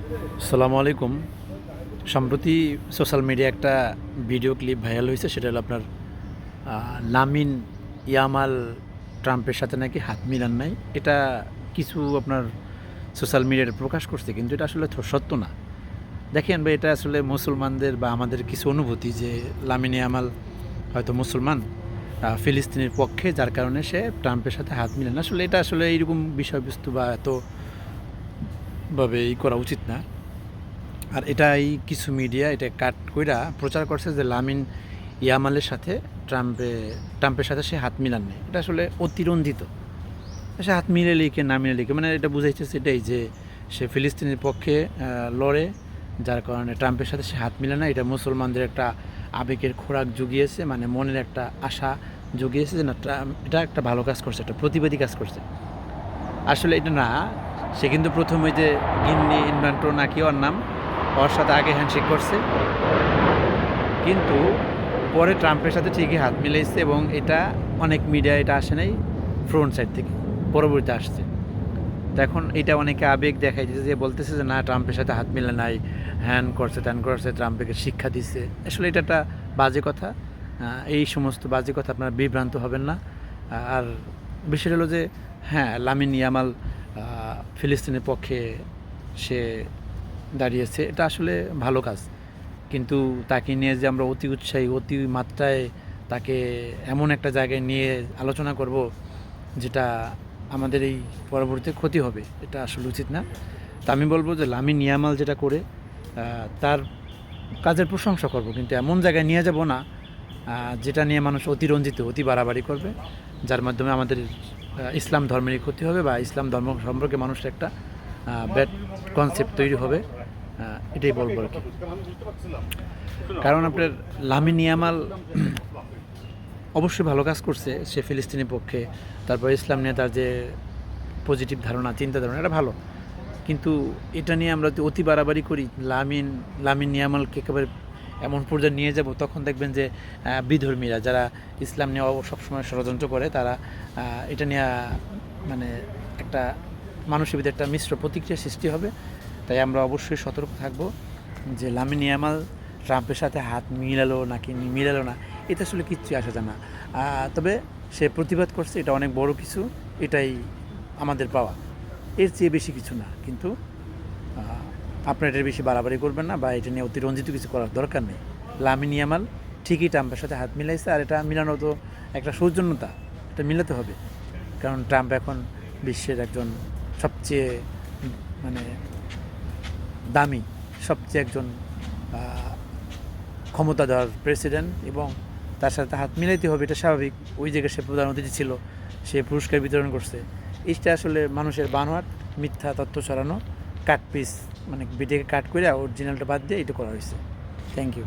আসসালামু আলাইকুম। সম্প্রতি সোশ্যাল মিডিয়ায় একটা ভিডিও ক্লিপ ভাইরাল হয়েছে, সেটা হলো আপনার লামিন ইয়ামাল ট্রাম্পের সাথে নাকি হাত মিলান নাই। এটা কিছু আপনার সোশ্যাল মিডিয়াতে প্রকাশ করছে, কিন্তু এটা আসলে সত্য না। দেখেন ভাই, এটা আসলে মুসলমানদের বা আমাদের কিছু অনুভূতি যে লামিন ইয়ামাল হয়তো মুসলমান, ফিলিস্তিনের পক্ষে, যার কারণে সে ট্রাম্পের সাথে হাত মিলান। আসলে এটা আসলে এইরকম বিষয়বস্তু বা এতভাবে করা উচিত না। আর এটাই কিছু মিডিয়া এটা কাট কইরা প্রচার করছে যে লামিন ইয়ামালের সাথে ট্রাম্পের সাথে সে হাত মিলান নেই। এটা আসলে অতিরঞ্জিত। সে হাত মিলে লিখে না মিলে লিখে, মানে এটা বুঝাইতেছে এটাই যে সে ফিলিস্তিনের পক্ষে লড়ে, যার কারণে ট্রাম্পের সাথে সে হাত মিলে না। এটা মুসলমানদের একটা আবেগের খোরাক জুগিয়েছে, মানে মনের একটা আশা জুগিয়েছে যে না, এটা একটা ভালো কাজ করছে, একটা প্রতিবাদী কাজ করছে। আসলে এটা না। সে কিন্তু প্রথম ওই যে গিন্নি ইনভান্টো নাকি ওর নাম, ওর সাথে আগে হ্যান্ডশেক করছে, কিন্তু পরে ট্রাম্পের সাথে ঠিকই হাত মিলাইছে, এবং এটা অনেক মিডিয়া এটা আসে নাই ফ্রন্ট সাইড থেকে, পরবর্তীতে আসছে। তো এখন এটা অনেকে আবেগ দেখাইতেছে, যে বলতেছে যে না, ট্রাম্পের সাথে হাত মিলে নাই, হ্যান করছে ত্যান করছে, ট্রাম্পকে শিক্ষা দিচ্ছে। আসলে এটা একটা বাজে কথা। এই সমস্ত বাজে কথা আপনারা বিভ্রান্ত হবেন না। আর বিষয় হলো যে হ্যাঁ, লামিন ইয়ামাল ফিলিস্তিনের পক্ষে সে দাঁড়িয়েছে, এটা আসলে ভালো কাজ। কিন্তু তাকে নিয়ে যে আমরা অতি উৎসাহী, অতি মাত্রায় তাকে এমন একটা জায়গায় নিয়ে আলোচনা করব যেটা আমাদের এই পরবর্তীতে ক্ষতি হবে, এটা আসলে উচিত না। তা আমি বলবো যে লামিন ইয়ামাল যেটা করে তার কাজের প্রশংসা করব, কিন্তু এমন জায়গায় নিয়ে যাব না যেটা নিয়ে মানুষ অতিরঞ্জিত, অতি বাড়াবাড়ি করবে, যার মাধ্যমে আমাদের ইসলাম ধর্মেরই ক্ষতি হবে, বা ইসলাম ধর্ম সম্পর্কে মানুষের একটা ব্যাড কনসেপ্ট তৈরি হবে। এটাই বলবো আর কি। কারণ আপনার লামিন ইয়ামাল অবশ্যই ভালো কাজ করছে, সে ফিলিস্তিনের পক্ষে, তারপর ইসলাম নিয়ে তার যে পজিটিভ ধারণা, চিন্তা ধারণা, এটা ভালো। কিন্তু এটা নিয়ে আমরা যদি অতি বাড়াবাড়ি করি, লামিন ইয়ামালকে একেবারে এমন পর্যায়ে নিয়ে যাব, তখন দেখবেন যে বিধর্মীরা যারা ইসলাম নিয়ে সবসময় ষড়যন্ত্র করে, তারা এটা নিয়ে মানে একটা মানুষের ভিতরে একটা মিশ্র প্রতিক্রিয়া সৃষ্টি হবে। তাই আমরা অবশ্যই সতর্ক থাকব যে লামিন ইয়ামাল ট্রাম্পের সাথে হাত মিলালো নাকি মিলালো না, এটা আসলে কিচ্ছু আসা যায় না। তবে সে প্রতিবাদ করছে, এটা অনেক বড় কিছু, এটাই আমাদের পাওয়া, এর চেয়ে বেশি কিছু না। কিন্তু আপনার এটার বেশি বাড়াবাড়ি করবেন না, বা এটা নিয়ে অতিরঞ্জিত কিছু করার দরকার নেই। লামিন ইয়ামাল ঠিকই ট্রাম্পের সাথে হাত মিলাইছে, আর এটা মিলানো তো একটা সৌজন্যতা, এটা মিলাতে হবে। কারণ ট্রাম্প এখন বিশ্বের একজন সবচেয়ে মানে দামি, সবচেয়ে একজন ক্ষমতাধর প্রেসিডেন্ট, এবং তার সাথে হাত মিলাইতে হবে, এটা স্বাভাবিক। ওই জায়গায় সে প্রধান অতিথি ছিল, সে পুরস্কার বিতরণ করছে। এইটা আসলে মানুষের বানোয়াট, মিথ্যা তথ্য ছড়ানো, কাট পিস, মানে ভিডিওকে কাট করে অরিজিনালটা বাদ দিয়ে এটা করা হয়েছে। Thank you.